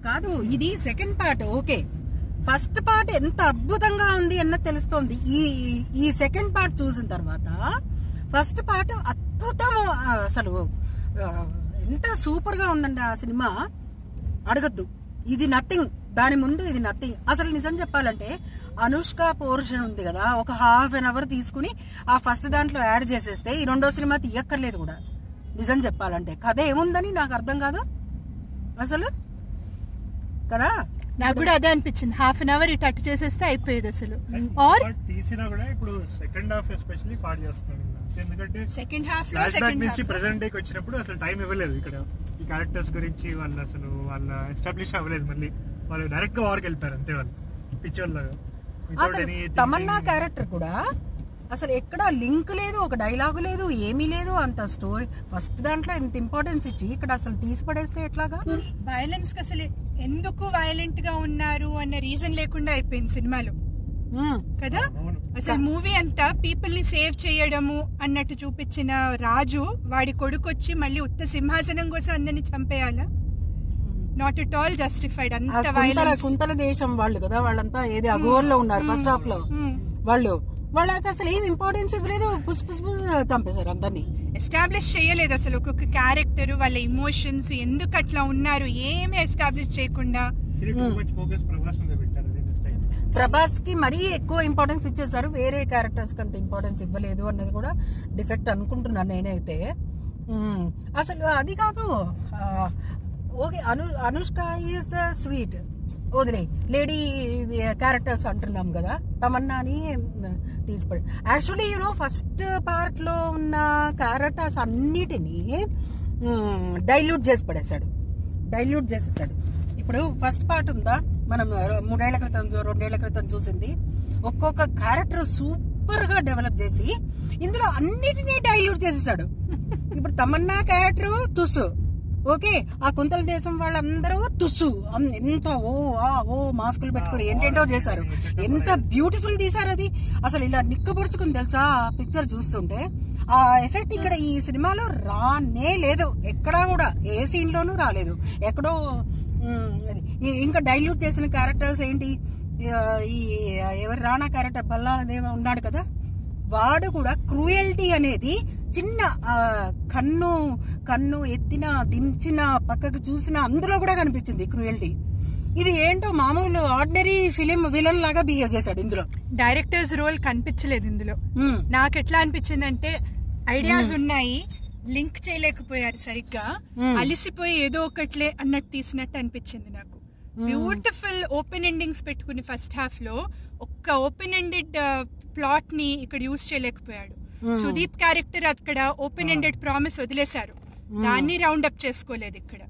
కాదు, ఇది second part. Okay, first part ఎంత అద్భుతంగా ఉంది అన్నది తెలుస్తోంది. ఈ సెకండ్ పార్ట్ చూసిన తర్వాత ఫస్ట్ పార్ట్ అద్భుతం. అసలు ఎంత సూపర్ గా ఉందండి ఆ సినిమా, అడగద్దు. ఇది నథింగ్, దాని ముందు ఇది నథింగ్. అసలు నిజం చెప్పాలంటే అనుష్క పోర్షన్ ఉంది కదా, ఒక ½ an hour తీసుకుని ఆ ఫస్ట్ దాంట్లో యాడ్ చేసేస్తే ఈ రెండో సినిమా తీయక్కర్లేదు కూడా. నిజం చెప్పాలంటే కథ ఏముందని నాకు అర్థం కాదు అసలు కదా. నాకు కూడా అదే అనిపించింది, ½ an hour ఇటు అటు చేసేస్తే అయిపోయేది అసలు. తీసినా కూడా ఇప్పుడు సెకండ్ హాఫ్ ఎస్పెషల్లీ పాడు చేస్తున్నాడు. ఎందుకంటే సెకండ్ హాఫ్ నుంచి ప్రెసెంట్ డేకి వచ్చినప్పుడు అసలు టైం ఇవ్వలేదు. ఇక్కడ ఈ క్యారెక్టర్స్ గురించి వాళ్ళు అసలు వాళ్ళ ఎస్టాబ్లిష్ అవ్వలేదు. మళ్ళీ వాళ్ళు డైరెక్ట్ గా వార్కి వెళ్తారు అంతే, వాళ్ళు పిక్చర్ లాగా. తమన్నా క్యారెక్టర్ కూడా అసలు ఎక్కడ లింక్ లేదు, ఒక డైలాగ్ లేదు, ఏమీ లేదు. అంత స్టోరీ ఫస్ట్ దాంట్లో ఎంత ఇంపార్టెన్స్ ఇచ్చి ఇక్కడ అసలు తీసి పడేస్తే ఎట్లాగా. వైలెన్స్ కి అసలు ఎందుకు వైలెంట్ గా ఉన్నారు అన్న రీజన్ లేకుండా అయిపోయింది సినిమాలో కదా. అసలు మూవీ అంతా పీపుల్ ని సేవ్ చేయడము అన్నట్టు చూపించిన రాజు, వాడి కొడుకు వచ్చి మళ్ళీ ఉత్త సింహాసనం కోసం అందరిని చంపేయాలా? Not at all justified. అంత వైలెన్స్. కుంతల దేశం వాళ్ళు కదా, వాళ్ళంతా ఏది అఘోర్లో ఉన్నారు ఫస్ట్ హాఫ్ లో. వాళ్ళకి అసలు ఏం ఇంపార్టెన్స్ ఇవ్వలేదు, పుస్ పుస్ చంపేశారు అందరినీ. ఎస్టాబ్లిష్ చేయలేదు అసలు ఒక్కొక్క క్యారెక్టర్, వాళ్ళ ఇమోషన్స్ ఎందుకు అట్లా ఉన్నారు ఏమి ఎస్టాబ్లిష్ చేయకుండా. ప్రభాస్ కి మరీ ఎక్కువ ఇంపార్టెన్స్ ఇచ్చేసారు, వేరే క్యారెక్టర్స్ కి అంత ఇంపార్టెన్స్ ఇవ్వలేదు అన్నది కూడా డిఫెక్ట్ అనుకుంటున్నాను నేనైతే. అసలు అది కాదు. ఓకే, అనుష్క ఈజ్ స్వీట్, వదిలే. లేడీ క్యారెక్టర్స్ అంటున్నాం కదా, తమన్నాని తీసిపడి. యాక్చువల్లీ ఫస్ట్ పార్ట్ లో ఉన్న క్యారెక్టర్స్ అన్నిటినీ డైల్యూట్ చేసేసాడు. ఇప్పుడు ఫస్ట్ పార్ట్ ఉందా, మనం 3 ఏళ్ల క్రితం 2 ఏళ్ల క్రితం చూసింది, ఒక్కొక్క క్యారెక్టర్ సూపర్ గా డెవలప్ చేసి ఇందులో అన్నిటినీ డైల్యూట్ చేసేసాడు. ఇప్పుడు తమన్నా క్యారెక్టర్ తుస్సు, ఓకే, ఆ కుంతల దేశం వాళ్ళందరూ తుస్సు, ఎంత ఓ మాస్కులు పెట్టుకుని ఏంటేంటో చేశారు. ఎంత బ్యూటిఫుల్ తీశారు అది. అసలు ఇలా నిక్కబొడుచుకుని తెలుసా పిక్చర్ చూస్తుంటే. ఆ ఎఫెక్ట్ ఇక్కడ ఈ సినిమాలో రానే లేదు, ఎక్కడా కూడా ఏ సీన్ లోనూ రాలేదు. ఎక్కడో ఇంకా డైల్యూట్ చేసిన క్యారెక్టర్స్ ఏంటి, ఈ ఎవరి రాణా క్యారెక్టర్ బల్లాదేవ ఉన్నాడు కదా, వాడు కూడా క్రూయల్టీ అనేది చిన్న కన్ను ఎత్తిన దించిన పక్కకు చూసిన అందులో కూడా కనిపించింది క్రూయల్టీ. ఇది ఏంటో మామూలు ఆర్డినరీ ఫిలిం విలన్ లాగా బిహేవ్ చేశాడు ఇందులో. డైరెక్టర్స్ రోల్ కనిపించలేదు ఇందులో. నాకు ఎట్లా అనిపించిందంటే ఐడియాస్ ఉన్నాయి, లింక్ చేయలేకపోయారు సరిగ్గా, అలిసిపోయి ఏదో ఒకట్లే అన్నట్టు తీసినట్టు అనిపించింది నాకు. బ్యూటిఫుల్ ఓపెన్ ఎండింగ్స్ పెట్టుకుని ఫస్ట్ హాఫ్ లో ఒక్క ఓపెన్ ఎండెడ్ ప్లాట్ ని ఇక్కడ యూజ్ చేయలేకపోయాడు. సుదీప్ క్యారెక్టర్ అక్కడ ఓపెన్ ఎండెడ్ ప్రామిస్ వదిలేశారు, దాన్ని రౌండ్ అప్ చేసుకోలేదు ఇక్కడ.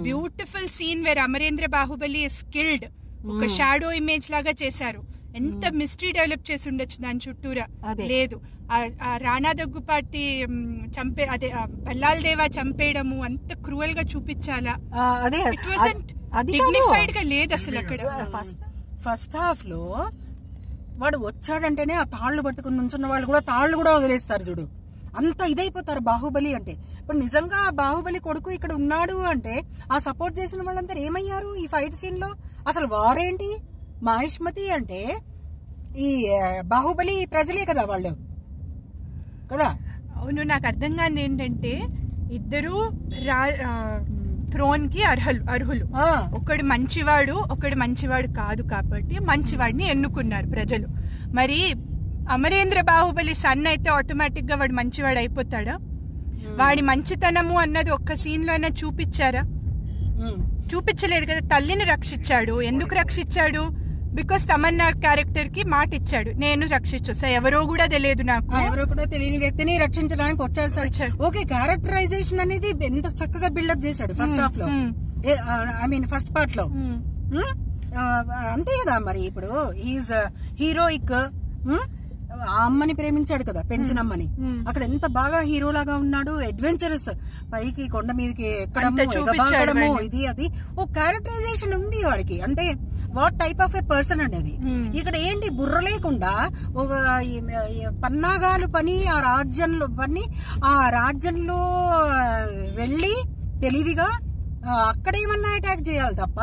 Beautiful scene where Amarendra Baahubali skilled, ఒక షాడో ఇమేజ్ లాగా చేశారు. ఎంత మిస్టరీ డెవలప్ చేసి ఉండొచ్చు దాని చుట్టూరా, లేదు. ఆ రాణా దగ్గుపాటి అదే బల్లాల్ దేవా చంపేయడము అంత క్రూయల్ గా చూపించాలా, డిగ్నిఫైడ్ గా లేదు అసలు అక్కడ. ఫస్ట్ హాఫ్ లో వాడు వచ్చాడంటేనే ఆ తాళ్లు పట్టుకుని నుంచున్న వాళ్ళు కూడా తాళ్లు కూడా వదిలేస్తారు చూడు, అంత ఇదైపోతారు బాహుబలి అంటే. ఇప్పుడు నిజంగా బాహుబలి కొడుకు ఇక్కడ ఉన్నాడు అంటే ఆ సపోర్ట్ చేసిన వాళ్ళందరూ ఏమయ్యారు ఈ ఫైట్ సీన్ లో? అసలు వారేంటి, మహిష్మతి అంటే ఈ బాహుబలి ప్రజలే కదా వాళ్ళు కదా. అవును, నాకు అర్థం కాని ఏంటంటే ఇద్దరు థ్రోన్ కి అర్హులు. ఒకడు మంచివాడు కాదు కాబట్టి మంచివాడిని ఎన్నుకున్నారు ప్రజలు. మరి అమరేంద్ర బాహుబలి సన్ అయితే ఆటోమేటిక్ గా వాడు మంచివాడు అయిపోతాడా? వాడి మంచితనము అన్నది ఒక్క సీన్ లో అయినా చూపించారా? చూపించలేదు కదా. తల్లిని రక్షించాడు. ఎందుకు రక్షించాడు? బికాస్ తమన్నా క్యారెక్టర్ కి మాట ఇచ్చాడు, నేను రక్షించొస్తా. ఎవరో కూడా తెలియదు నాకు, ఎవరో కూడా తెలియని వ్యక్తిని రక్షించడానికి వచ్చాడు సార్. ఓకే, క్యారెక్టరైజేషన్ అనేది ఎంత చక్కగా బిల్డప్ చేశాడు ఫస్ట్ హాఫ్ లో, ఐ మీన్ ఫస్ట్ పార్ట్ లో. అంతే కదా. మరి ఇప్పుడు ఈజ్ హీరోయిక్, ఆ అమ్మని ప్రేమించాడు కదా, పెంచిన అమ్మని. అక్కడ ఎంత బాగా హీరో లాగా ఉన్నాడు. అడ్వెంచరస్, పైకి కొండ మీదకి ఎక్కడము, ఇది అది ఓ క్యారెక్టరైజేషన్ ఉంది వాడికి. అంటే what type of A person అనేది. ఇక్కడ ఏంటి, బుర్ర లేకుండా ఒక పన్నాగాలు పని ఆ రాజ్యంలో వెళ్ళి తెలివిగా అక్కడ ఏమన్నా అటాక్ చేయాలి తప్ప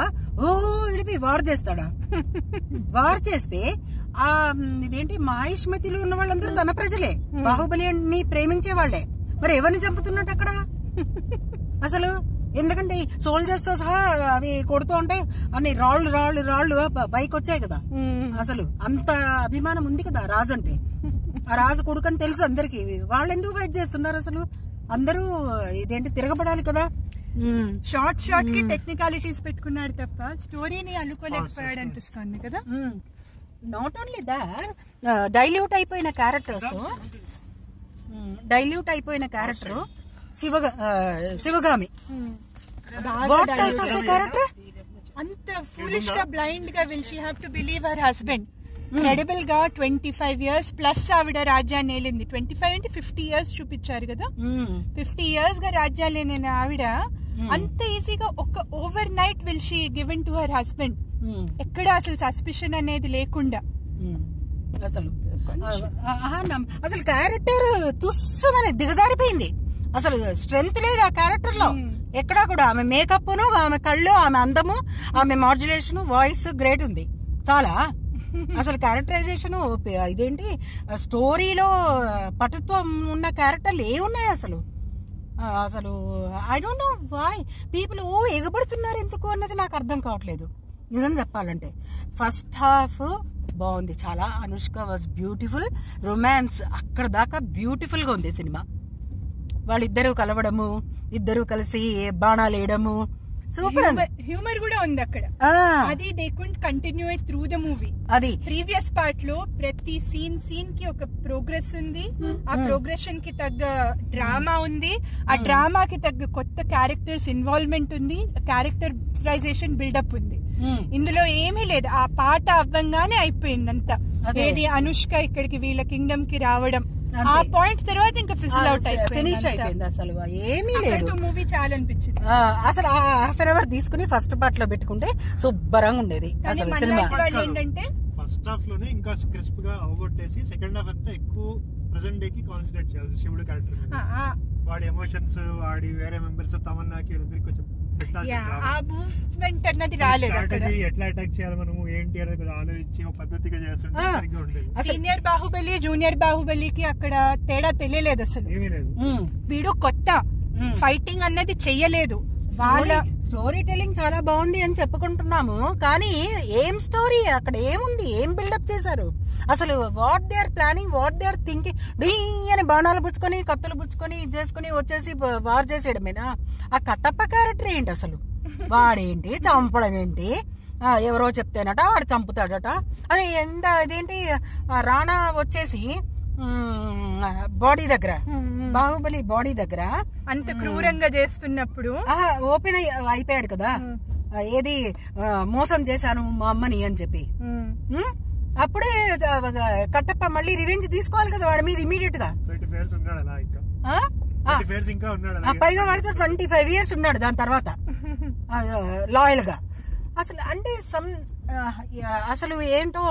విడిపి వార్ చేస్తాడా? వార్ చేస్తే ఆ ఇదేంటి మాహిష్మతిలో ఉన్న వాళ్ళందరూ తన ప్రజలే, బాహుబలిని ప్రేమించే వాళ్లే. మరి ఎవరిని చంపుతున్నట్టు అక్కడ అసలు? ఎందుకంటే సోల్జర్స్ తో సహా అవి కొడుతూ ఉంటాయి, అన్ని రాళ్లు బైక్ వచ్చాయి కదా. అసలు అంత అభిమానం ఉంది కదా రాజు అంటే. ఆ రాజు కొడుకని తెలుసు అందరికి. వాళ్ళు ఎందుకు ఫైట్ చేస్తున్నారు అసలు? అందరూ ఇదేంటి తిరగబడాలి కదా. షార్ట్ కి టెక్నికాలిటీస్ పెట్టుకున్నాడు తప్ప స్టోరీని అల్లుకోలేకపోయాడు అనిపిస్తుంది కదా. నాట్ ఓన్లీ దాట్, డైల్యూట్ అయిపోయిన character Sivagami. What type of character? అంత ఫూలిష్ గా బ్లైండ్ గా will she have to believe her husband. Credible గా 25 years ప్లస్ ఆవిడ రాజ్యాన్ని ఏలింది. 25 అంటే 50 years చూపించారు కదా. 50 years గా రాజ్యాన్ని ఆవిడ అంత ఈజీగా ఒక over night will she given to her husband. ఎక్కడ అసలు సస్పిషన్ అనేది లేకుండా. అసలు క్యారెక్టర్ తుస్సుమని దిగజారిపోయింది. అసలు స్ట్రెంగ్త్ లేదు ఆ క్యారెక్టర్ లో ఎక్కడా కూడా. ఆమె మేకప్ ను, ఆమె కళ్ళు, ఆమె అందము, ఆమె మాడ్యులేషన్, వాయిస్ గ్రేట్ ఉంది చాలా. అసలు క్యారెక్టరైజేషన్ ఇదేంటి స్టోరీలో పటుత్వం ఉన్న క్యారెక్టర్లు ఏమున్నాయి అసలు? అసలు I don't know why people ఎగబడుతున్నారు ఎందుకు అన్నది నాకు అర్థం కావట్లేదు నిజం చెప్పాలంటే. ఫస్ట్ హాఫ్ బాగుంది చాలా. Anushka was beautiful. రొమాన్స్ అక్కడ దాకా బ్యూటిఫుల్ గా ఉంది సినిమా. వాళ్ళిద్దరూ కలవడము, ఇద్దరు కలిసి బాణాలు వేయడము, సూపర్. హ్యూమర్ కూడా ఉంది అక్కడ. అది they could continue it through the movie. అది ప్రీవియస్ పార్ట్ లో ప్రతి సీన్ కి ఒక ప్రోగ్రెస్ ఉంది. ఆ ప్రోగ్రెషన్ కి తగ్గ డ్రామా ఉంది. ఆ డ్రామాకి తగ్గ కొత్త క్యారెక్టర్స్ ఇన్వాల్వ్మెంట్ ఉంది. క్యారెక్టరైజేషన్ బిల్డప్ ఉంది. ఇందులో ఏమీ లేదు. ఆ పాట అవ్వంగానే అయిపోయింది అంతా. ఏది అనుష్క ఇక్కడికి వీళ్ళ కింగ్డమ్ కి రావడం, ఆ పాయింట్ తర్వాత ఇంకా ఫిజిల్ అవుట్ ఫినిష్ అయిపోయింది. అసలు ఏమీ లేదు. మూవీ చాలా అనిపించింది. అసలు హాఫ్ అన్ అవర్ తీసుకుని ఫస్ట్ పార్ట్ లో పెట్టుకుంటే శుభ్రంగా ఉండేది అసలు సినిమా. ఏంటంటే ఫస్ట్ హాఫ్ లోనే ఇంకా క్రిస్ప్ గా అవగొట్టేసి సెకండ్ హాఫ్ అంతా ఎక్కువ ప్రెసెంట్ డే కి కాన్సన్ట్రేట్ చేయాలి. శివుడు క్యారెక్టర్, వాడి ఎమోషన్స్, వాడి వేరే మెంబర్స్ తమన్నాకి వీళ్ళందరికీ కొంచెం ఎట్లా అటాక్ చేయాలి మనము ఏంటి అనేది ఆలోచించి ఒక పద్ధతిగా చేస్తుంటే సరిగ్గా ఉండేది. సీనియర్ బాహుబలి జూనియర్ బాహుబలికి అక్కడ తేడా తెలియలేదు అసలు. ఏమీ లేదు. వీడు కొత్త ఫైటింగ్ అన్నది చెయ్యలేదు. వాళ్ళ స్టోరీ టెలింగ్ చాలా బాగుంది అని చెప్పుకుంటున్నాము, కానీ ఏం స్టోరీ అక్కడ ఏముంది? ఏం బిల్డప్ చేశారు అసలు? What they are planning, what they are thinking? డీ అని బాణాలు పుచ్చుకొని, కత్తులు పుచ్చుకొని చేసుకుని వచ్చేసి వార్ చేసేయడమేనా? ఆ కట్టప్ప క్యారెక్టర్ ఏంటి అసలు? వాడేంటి, చంపడం ఏంటి? ఎవరో చెప్తేనట వాడు చంపుతాడట. అది ఎంత ఇదేంటి రాణా వచ్చేసి బాడీ దగ్గర, బాహుబలి బాడీ దగ్గర అంత క్రూరంగా చేస్తున్నప్పుడు ఓపెన్ అయిపోయాడు కదా. ఏది మోసం చేశాను మా అమ్మని అని చెప్పి. అప్పుడే కట్టప్ప మళ్ళీ రివెంజ్ తీసుకోవాలి కదా వాడి మీద ఇమీడియట్ గా. పైగా వాడితో 25 years ఉన్నాడు దాని తర్వాత లాయల్ గా. అసలు అంటే అసలు ఏంటో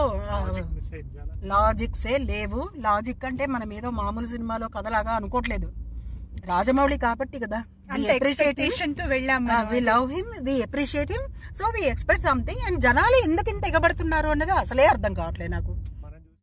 లాజిక్సే లేవు. లాజిక్ అంటే మనం ఏదో మామూలు సినిమాలో కథలాగా అనుకోవట్లేదు. రాజమౌళి కాబట్టి కదా. We love him, we appreciate him, so we expect something. And జనాలు ఎందుకు ఇంత ఎగబడుతున్నారు అన్నది అసలే అర్థం కావట్లేదు నాకు.